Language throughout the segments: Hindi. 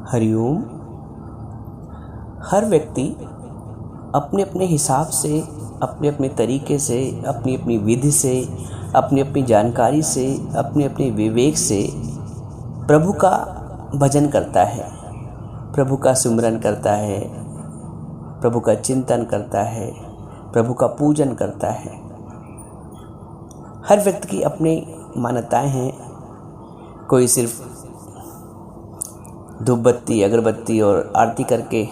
हरिओम। हर व्यक्ति अपने अपने हिसाब से, अपने अपने तरीके से, अपनी अपनी विधि से, अपनी अपनी जानकारी से, अपने अपने विवेक से प्रभु का भजन करता है, प्रभु का सुमिरन करता है, प्रभु का चिंतन करता है, प्रभु का पूजन करता है। हर व्यक्ति की अपनी मान्यताएं हैं। कोई सिर्फ धूप बत्ती, अगरबत्ती और आरती करके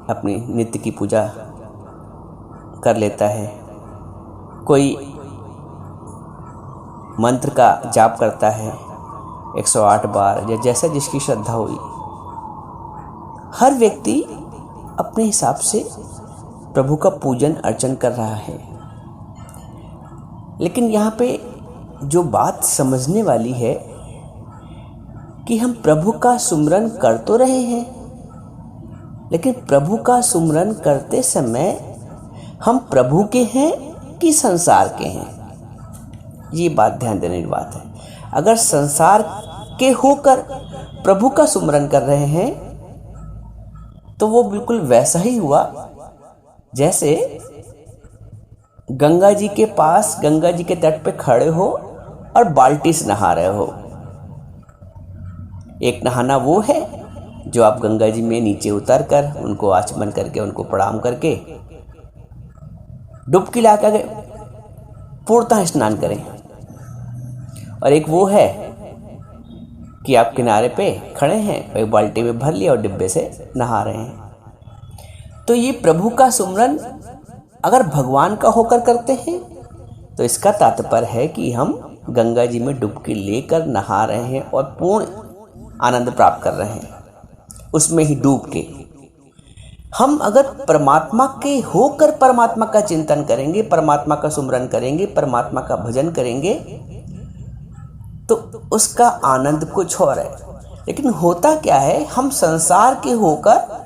अपनी नित्य की पूजा कर लेता है। कोई मंत्र का जाप करता है 108 बार, या जैसा जिसकी श्रद्धा हुई। हर व्यक्ति अपने हिसाब से प्रभु का पूजन अर्चन कर रहा है। लेकिन यहाँ पे जो बात समझने वाली है कि हम प्रभु का सुमिरन कर तो रहे हैं, लेकिन प्रभु का सुमिरन करते समय हम प्रभु के हैं कि संसार के हैं, ये बात ध्यान देने की बात है। अगर संसार के होकर प्रभु का सुमिरन कर रहे हैं तो वो बिल्कुल वैसा ही हुआ जैसे गंगा जी के पास, गंगा जी के तट पे खड़े हो और बाल्टी से नहा रहे हो। एक नहाना वो है जो आप गंगा जी में नीचे उतर कर उनको आचमन करके, उनको प्रणाम करके डुबकी लगा कर पूर्णतः स्नान करें, और एक वो है कि आप किनारे पे खड़े हैं, एक बाल्टी में भर लिया और डिब्बे से नहा रहे हैं। तो ये प्रभु का सुमिरन अगर भगवान का होकर करते हैं तो इसका तात्पर्य है कि हम गंगा जी में डुबकी लेकर नहा रहे हैं और पूर्ण आनंद प्राप्त कर रहे हैं उसमें ही डूब के। हम अगर परमात्मा के होकर परमात्मा का चिंतन करेंगे, परमात्मा का सुमिरन करेंगे, परमात्मा का भजन करेंगे तो उसका आनंद कुछ और है। लेकिन होता क्या है, हम संसार के होकर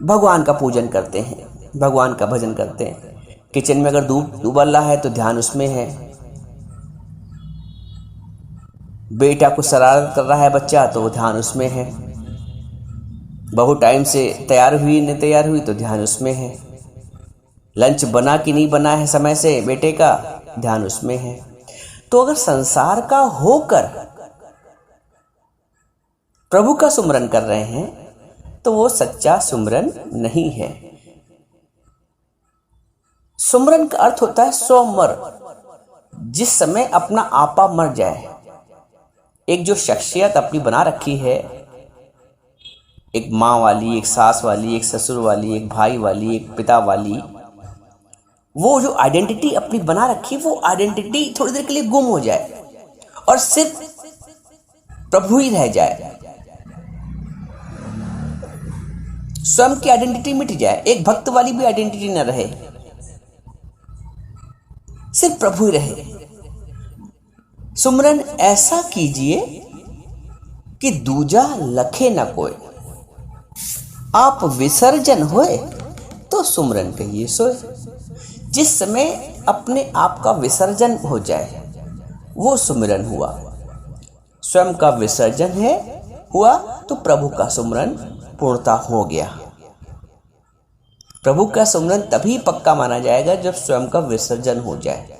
भगवान का पूजन करते हैं, भगवान का भजन करते हैं। किचन में अगर दूध उबल रहा है तो ध्यान उसमें है, बेटा को शरारत कर रहा है बच्चा तो वो ध्यान उसमें है, बहू टाइम से तैयार हुई नहीं तैयार हुई तो ध्यान उसमें है, लंच बना कि नहीं बना है समय से बेटे का, ध्यान उसमें है। तो अगर संसार का होकर प्रभु का सुमिरन कर रहे हैं तो वो सच्चा सुमिरन नहीं है। सुमिरन का अर्थ होता है स्वमर, जिस समय अपना आपा मर जाए। एक जो शख्सियत अपनी बना रखी है, एक माँ वाली, एक सास वाली, एक ससुर वाली, एक भाई वाली, एक पिता वाली, वो जो आइडेंटिटी अपनी बना रखी, वो आइडेंटिटी थोड़ी देर के लिए गुम हो जाए और सिर्फ प्रभु ही रह जाए, स्वयं की आइडेंटिटी मिट जाए, एक भक्त वाली भी आइडेंटिटी न रहे, सिर्फ प्रभु ही रहे। सुमिरन ऐसा कीजिए कि दूजा लखे न कोय, आप विसर्जन होए तो सुमिरन कहिए सोए। जिस समय अपने आप का विसर्जन हो जाए वो सुमिरन हुआ। स्वयं का विसर्जन है हुआ तो प्रभु का सुमिरन पूर्णता हो गया। प्रभु का सुमिरन तभी पक्का माना जाएगा जब स्वयं का विसर्जन हो जाए।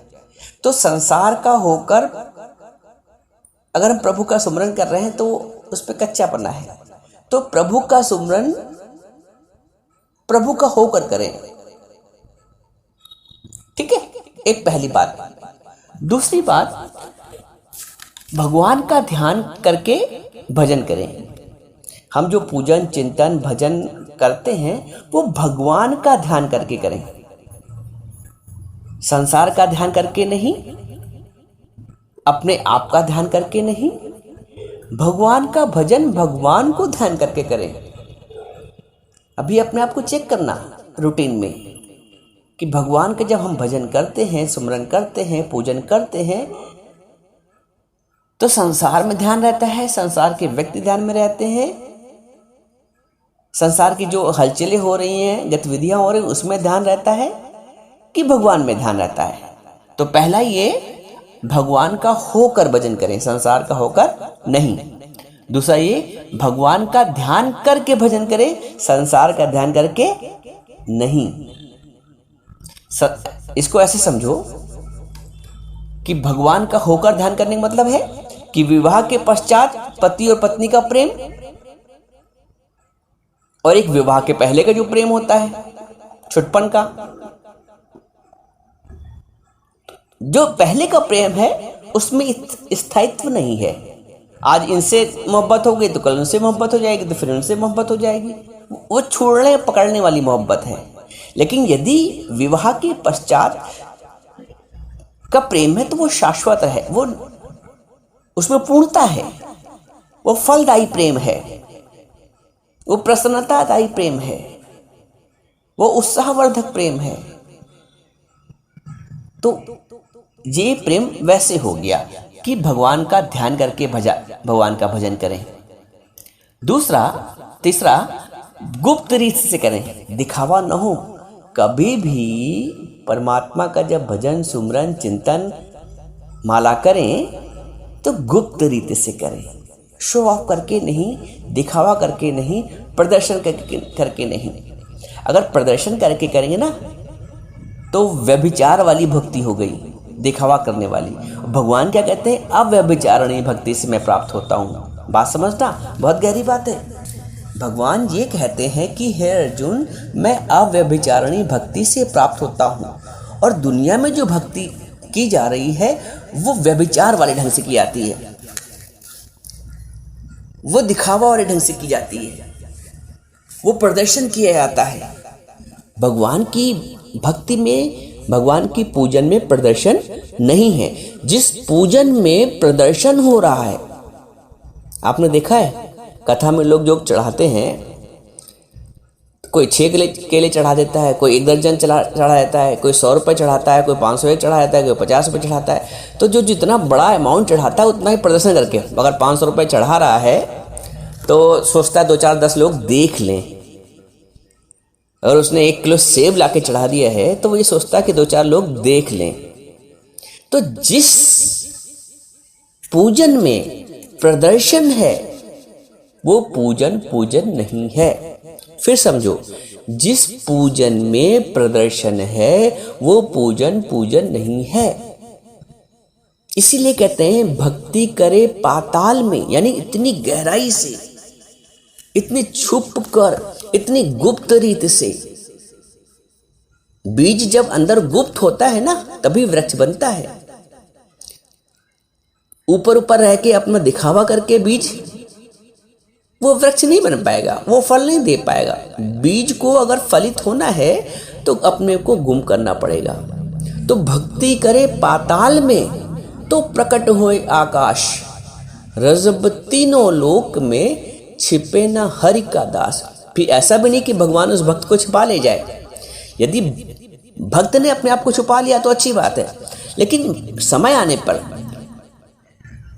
तो संसार का होकर अगर हम प्रभु का सुमिरन कर रहे हैं तो उस पर कच्चापना है। तो प्रभु का सुमिरन प्रभु का होकर करें, ठीक है। एक पहली बात। दूसरी बात, भगवान का ध्यान करके भजन करें। हम जो पूजन, चिंतन, भजन करते हैं वो भगवान का ध्यान करके करें, संसार का ध्यान करके नहीं, अपने आप का ध्यान करके नहीं। भगवान का भजन भगवान को ध्यान करके करें। अभी अपने आप को चेक करना रूटीन में कि भगवान का जब हम भजन करते हैं, सुमिरन करते हैं, पूजन करते हैं तो संसार में ध्यान रहता है, संसार के व्यक्ति ध्यान में रहते हैं, संसार की जो हलचलें हो रही हैं, गतिविधियां हो रही हैं, उसमें ध्यान रहता है कि भगवान में ध्यान रहता है। तो पहला ये भगवान का होकर भजन करें, संसार का होकर नहीं। दूसरा ये भगवान का ध्यान करके भजन करे, संसार का ध्यान करके नहीं। इसको ऐसे समझो कि भगवान का होकर ध्यान करने का मतलब है कि विवाह के पश्चात पति और पत्नी का प्रेम और एक विवाह के पहले का जो प्रेम होता है छुटपन का, जो पहले का प्रेम है उसमें स्थायित्व नहीं है। आज इनसे मोहब्बत हो गई तो कल उनसे मोहब्बत हो जाएगी, तो फिर उनसे मोहब्बत हो जाएगी। वो छोड़ने पकड़ने वाली मोहब्बत है। लेकिन यदि विवाह के पश्चात का प्रेम है तो वो शाश्वत है, वो उसमें पूर्णता है, वो फलदायी प्रेम है, वो प्रसन्नतादायी प्रेम है, वो उत्साहवर्धक प्रेम है। तो ये प्रेम वैसे हो गया कि भगवान का ध्यान करके भगवान का भजन करें। तीसरा गुप्त रीति से करें, दिखावा न हो। कभी भी परमात्मा का जब भजन सुमरन चिंतन माला करें तो गुप्त रीति से करें, शो ऑफ करके नहीं, दिखावा करके नहीं, प्रदर्शन करके नहीं। अगर प्रदर्शन करके करेंगे ना तो व्यभिचार वाली भक्ति हो गई, दिखावा करने वाली। भगवान क्या कहते हैं? अव्यभिचारणी भक्ति से मैं प्राप्त होता हूँ। बात समझना, बहुत गहरी बात है। भगवान ये कहते हैं कि हे अर्जुन, मैं अव्यभिचारणी भक्ति से प्राप्त होता हूँ, और दुनिया में जो भक्ति की जा रही है वो व्यभिचार वाले ढंग से की जाती है, वो दिखावा वाले ढंग से की जाती है, वो प्रदर्शन किया जाता है। भगवान की भक्ति में, भगवान की पूजन में प्रदर्शन नहीं है। जिस पूजन में प्रदर्शन हो रहा है, आपने देखा है कथा में लोग जो चढ़ाते हैं, कोई 6 केले चढ़ा देता है, कोई 1 दर्जन चढ़ा देता है, कोई 100 रुपये चढ़ाता है, कोई 500 चढ़ा देता है, कोई 50 रुपये चढ़ाता है। तो जो जितना बड़ा अमाउंट चढ़ाता है उतना ही प्रदर्शन करके, अगर 500 रुपये चढ़ा रहा है तो सोचता है 2 4 10 लोग देख लें। अगर उसने 1 किलो सेब लाके चढ़ा दिया है तो वो ये सोचता है कि 2 4 लोग देख लें। तो जिस पूजन में प्रदर्शन है वो पूजन नहीं है। फिर समझो, जिस पूजन में प्रदर्शन है वो पूजन नहीं है। इसीलिए कहते हैं भक्ति करे पाताल में, यानी इतनी गहराई से, इतनी छुप कर, इतनी गुप्त रीति से। बीज जब अंदर गुप्त होता है ना तभी वृक्ष बनता है। ऊपर ऊपर रह के अपना दिखावा करके बीज, वो वृक्ष नहीं बन पाएगा, वो फल नहीं दे पाएगा। बीज को अगर फलित होना है तो अपने को गुम करना पड़ेगा। तो भक्ति करे पाताल में तो प्रकट होए आकाश, रजब तीनों लोक में छिपे न हरि का दास। फिर ऐसा भी नहीं कि भगवान उस भक्त को छिपा ले जाए। यदि भक्त ने अपने आप को छुपा लिया तो अच्छी बात है, लेकिन समय आने पर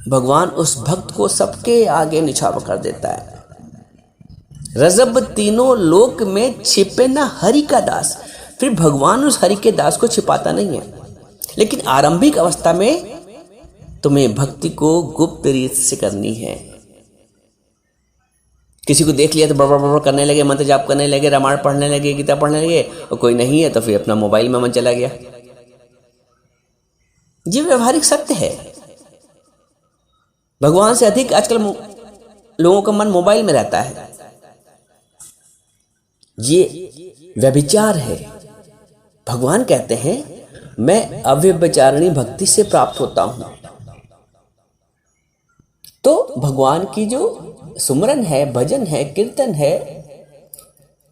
भगवान उस भक्त को सबके आगे निछावर कर देता है। रजब तीनों लोक में छिपे न हरि का दास। फिर भगवान उस हरि के दास को छिपाता नहीं है, लेकिन आरंभिक अवस्था में तुम्हें भक्ति को गुप्त रीत से करनी है। किसी को देख लिया तो बड़बड़ करने लगे, मंत्र जाप करने लगे, रामायण पढ़ने लगे, गीता पढ़ने लगे, और कोई नहीं है तो फिर अपना मोबाइल में मन चला गया। ये व्यवहारिक सत्य है। भगवान से अधिक आजकल लोगों का मन मोबाइल में रहता है। ये व्यभिचार है। भगवान कहते हैं मैं अव्यभिचारिणी भक्ति से प्राप्त होता हूं। तो भगवान की जो सुमरन है, भजन है, कीर्तन है,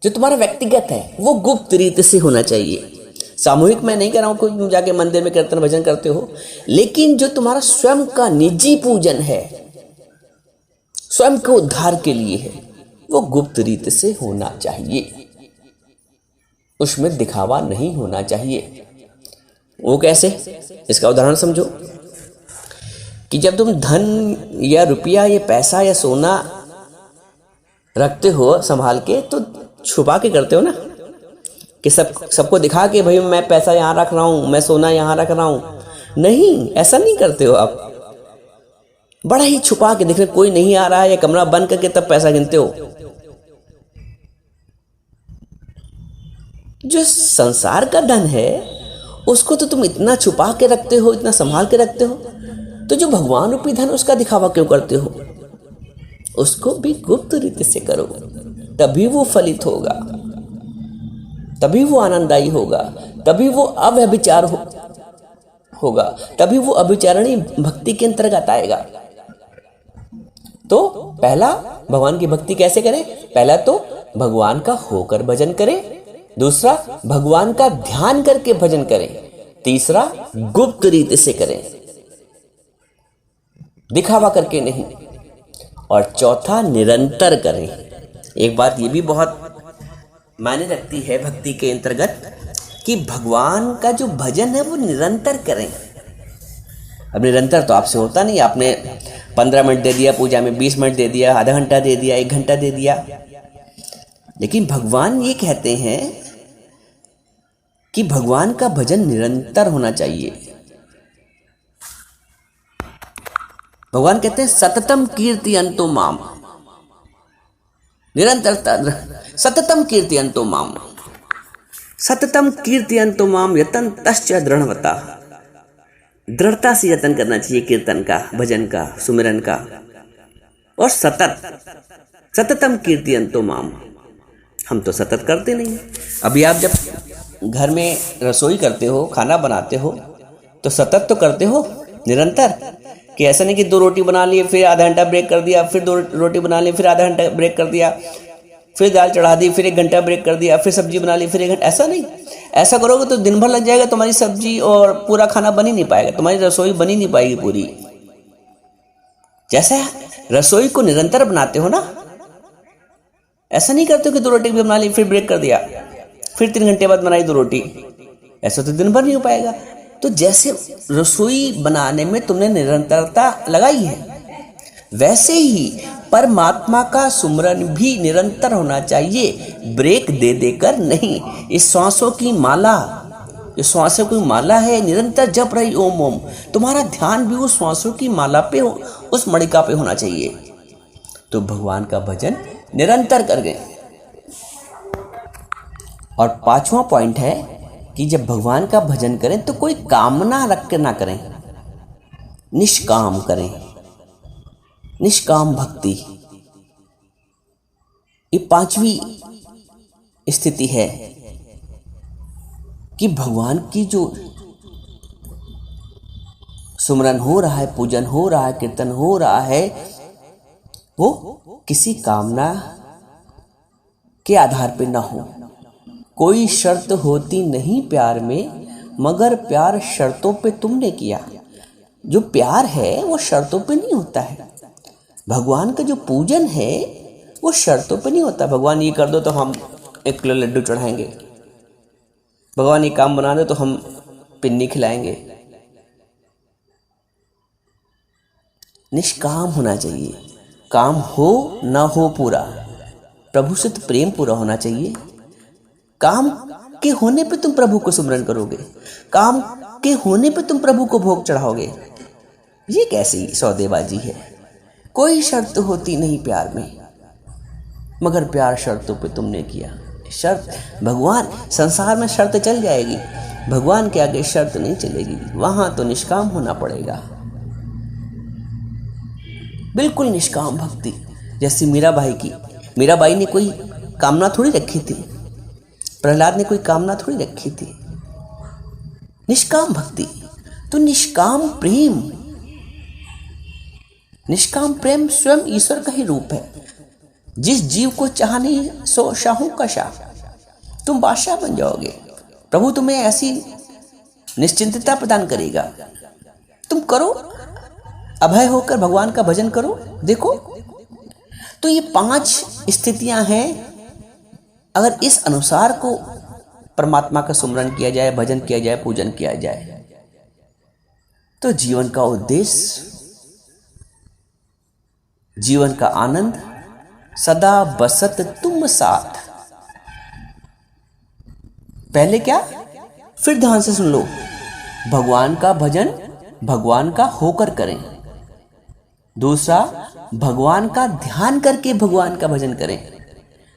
जो तुम्हारा व्यक्तिगत है वो गुप्त रीति से होना चाहिए। सामूहिक मैं नहीं कह रहा हूं कि तुम जाके मंदिर में कीर्तन भजन करते हो, लेकिन जो तुम्हारा स्वयं का निजी पूजन है, स्वयं के उद्धार के लिए है, वो गुप्त रीति से होना चाहिए। उसमें दिखावा नहीं होना चाहिए। वो कैसे? इसका उदाहरण समझो कि जब तुम धन या रुपया या पैसा या सोना रखते हो संभाल के, तो छुपा के करते हो ना, कि सबको दिखा के भाई मैं पैसा यहाँ रख रहा हूँ, मैं सोना यहाँ रख रहा हूँ। नहीं, ऐसा नहीं करते हो आप। बड़ा ही छुपा के देख रहे, कोई नहीं आ रहा है, या कमरा बंद करके तब पैसा गिनते हो। जो संसार का धन है उसको तो तुम इतना छुपा के रखते हो, इतना संभाल के रखते हो, तो जो भगवान रूपी धन उसका दिखावा क्यों करते हो? उसको भी गुप्त रीति से करो, तभी वो फलित होगा, तभी वो आनंददायी होगा, तभी वो अव्यभिचार होगा, तभी वो अभिचारणी भक्ति के अंतर्गत आएगा। तो पहला, भगवान की भक्ति कैसे करें? पहला तो भगवान का होकर भजन करें, दूसरा भगवान का ध्यान करके भजन करें, तीसरा गुप्त रीति से करें, दिखावा करके नहीं, और चौथा निरंतर करें। एक बात ये भी बहुत मायने रखती है भक्ति के अंतर्गत कि भगवान का जो भजन है वो निरंतर करें। अब निरंतर तो आपसे होता नहीं, आपने 15 मिनट दे दिया पूजा में, 20 मिनट दे दिया, आधा घंटा दे दिया, 1 घंटा दे दिया, लेकिन भगवान ये कहते हैं कि भगवान का भजन निरंतर होना चाहिए। भगवान कहते हैं सततम कीर्तयन्तो माम, निरंतरता, सततम कीर्तयन्तो माम, सततम कीर्तयन्तो माम यतन तश्च दृढ़वता। दृढ़ता से यतन करना चाहिए कीर्तन का, भजन का, सुमिरन का, और सततम कीर्तयन्तो माम। हम तो सतत करते नहीं। अभी आप जब घर में रसोई करते हो, खाना बनाते हो, तो सतत तो करते हो, निरंतर, कि ऐसा नहीं कि 2 रोटी बना लिए फिर आधा घंटा ब्रेक कर दिया, फिर 2 रोटी बना ली फिर आधा घंटा ब्रेक कर दिया, फिर दाल चढ़ा दी फिर 1 घंटा ब्रेक कर दिया, फिर सब्जी बना ली फिर 1 घंटा। ऐसा नहीं, ऐसा करोगे तो दिन भर लग जाएगा, तुम्हारी सब्जी और पूरा खाना बन ही नहीं पाएगा, तुम्हारी रसोई बनी नहीं पाएगी पूरी। जैसे रसोई को निरंतर बनाते हो ना, ऐसा नहीं करते हो कि 2 रोटी भी बना ली फिर ब्रेक कर दिया, फिर 3 घंटे बाद बनाई 2 रोटी, ऐसा तो दिन भर नहीं हो पाएगा। तो जैसे रसोई बनाने में तुमने निरंतरता लगाई है, वैसे ही परमात्मा का सुमरन भी निरंतर होना चाहिए, ब्रेक दे देकर नहीं। इस श्वासों की माला, इस श्वासों की माला है, निरंतर जप रही ओम ओम, तुम्हारा ध्यान भी उस श्वासों की माला पे, उस मणिका पे होना चाहिए। तो भगवान का भजन निरंतर कर गए। और 5वां पॉइंट है कि जब भगवान का भजन करें तो कोई कामना रख के ना करें, निष्काम करें, निष्काम भक्ति। ये 5वीं स्थिति है कि भगवान की जो सुमरन हो रहा है, पूजन हो रहा है, कीर्तन हो रहा है, वो किसी कामना के आधार पे ना हो। कोई शर्त होती नहीं प्यार में, मगर प्यार शर्तों पे तुमने किया। जो प्यार है वो शर्तों पे नहीं होता है। भगवान का जो पूजन है वो शर्तों पे नहीं होता। भगवान ये कर दो तो हम 1 किलो लड्डू चढ़ाएंगे, भगवान ये काम बना दो तो हम पिन्नी खिलाएंगे। निष्काम होना चाहिए, काम हो ना हो पूरा, प्रभु से तो प्रेम पूरा होना चाहिए। काम के होने पे तुम प्रभु को सुमरन करोगे, काम के होने पे तुम प्रभु को भोग चढ़ाओगे। ये कैसी सौदेबाजी है? कोई शर्त होती नहीं प्यार में, मगर प्यार शर्तों पे तुमने किया। शर्त, भगवान, संसार में शर्त चल जाएगी, भगवान के आगे शर्त नहीं चलेगी। वहां तो निष्काम होना पड़ेगा, बिल्कुल निष्काम भक्ति। जैसे मीराबाई ने कोई कामना थोड़ी रखी थी, प्रहलाद ने कोई कामना थोड़ी रखी थी। निष्काम भक्ति तो निष्काम प्रेम, निष्काम प्रेम स्वयं ईश्वर का ही रूप है। जिस जीव को चाह नहीं सो शाहू का शाह, तुम बादशाह बन जाओगे। प्रभु तुम्हें ऐसी निश्चिंतता प्रदान करेगा। तुम करो, अभय होकर भगवान का भजन करो। देखो, तो ये 5 स्थितियां हैं। अगर इस अनुसार को परमात्मा का सुमरन किया जाए, भजन किया जाए, पूजन किया जाए, तो जीवन का उद्देश्य, जीवन का आनंद सदा बसत तुम साथ। पहले क्या, फिर ध्यान से सुन लो, भगवान का भजन भगवान का होकर करें, दूसरा, भगवान का ध्यान करके भगवान का भजन करें।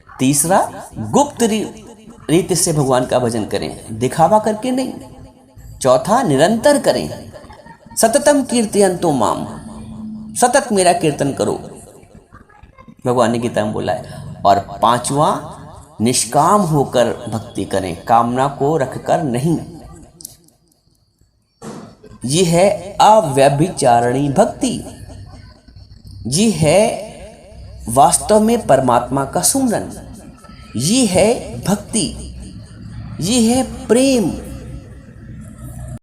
तीसरा, गुप्त रीति से भगवान का भजन करें, दिखावा करके नहीं। चौथा, निरंतर करें, सततम कीर्तयन्तो माम, सतत मेरा कीर्तन करो, भगवान ने गीता में बोला है। और पांचवा, निष्काम होकर भक्ति करें, कामना को रखकर नहीं। ये है अव्यभिचारिणी भक्ति, ये है वास्तव में परमात्मा का सुमरन, ये है भक्ति, ये है प्रेम।